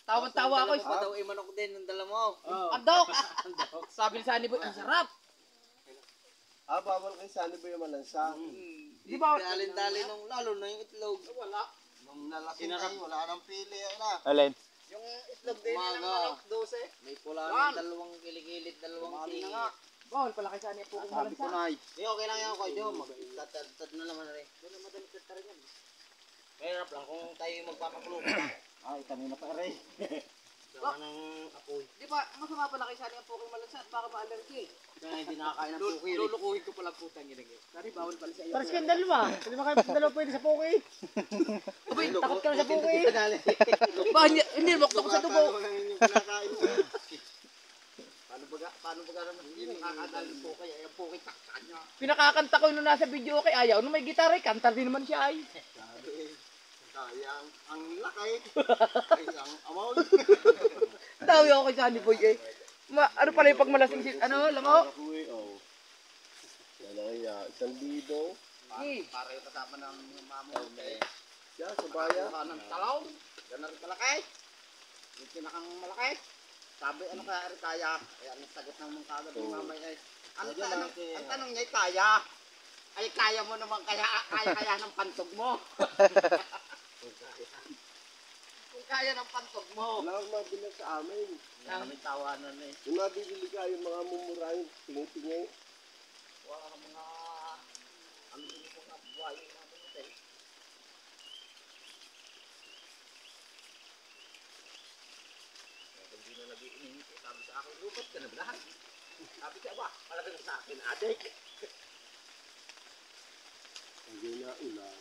Tawan-tawa ako. Pa daw manok din ang dala mo. Andok! Sabi ni Sunny Boy, ang sarap. Bawal kay Sunny Boy yung malansa. Di ba? Dalin-dalin nung lalo na yung itlog. Wala. Nung nalaki tayo, wala nang pili. Na. Alin? Yung itlog din ng manok, 12. May pula ng dalawang kilikilid, dalawang singit. Bawal pala kay Sunny po kung malansa. Di okay lang yan ko. Magtatad na naman rin. Doon na madami-tad rin yan. Mahirap lang kung tayo magpapakulo. Ay, kanina pa rin. Gawa ng apoy. Di ba, masama pala kay Sunny ang po kung malansa at baka ma-allergy. Kaya hindi nakakain ng puki. Lulukuhin ko pala putang ginagay. Sorry, bawal pala sa iyo. Pares kayong dalawa. Hindi ba kayo dalawa pwede sa Poki? Abay, Takot ka na sa Poki. ba, hindi, makto ko sa dugo. Paano ba naman hindi makakadal ng puki? Ay, ang puki taksan niya. Pinakakanta ko nung nasa video kay Ayaw. Nung may gitara, kantar din naman siya ay. Sayang, ang laki. Ay, ang amaw. Tawi ako kay Sunny Boy eh. Ano pala yung pagmalasing si, ano, lango? Kaya, 1,000. Para yung kasama ng mamo. Siya, sa bayan. Ng talaw. Ganun kalaki. Yung pinakang malaki. Sabi, ano kaya? Kaya ang sagot ng mga kagad ng mamay ay, ang tanong niya ay kaya. Ay, kaya mo naman kaya ng pantog mo. Kung kaya ng pantog mo. Wala akong mabilang sa amin. Kami tawanan eh. Yung mabibili ka, yung mga mumurahin, tingin-tingin. Wala ka mga ang hindi ko nga buhay yung mga hotel. Hindi na nag-iinit. Sabi sa akin, lupat ka na balahan. Sabi ka ba, palagay sa akin, adik. Hindi na ulan.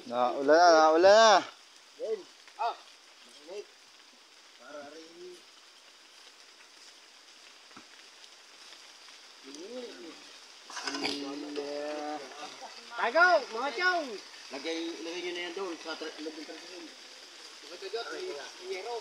Naulan na, naulan na. Yan. Mainit. Para rin. Tagaw, mga chong! Lagay nyo na yan doon sa lagay ng tradisyon. Ito dyan, yero.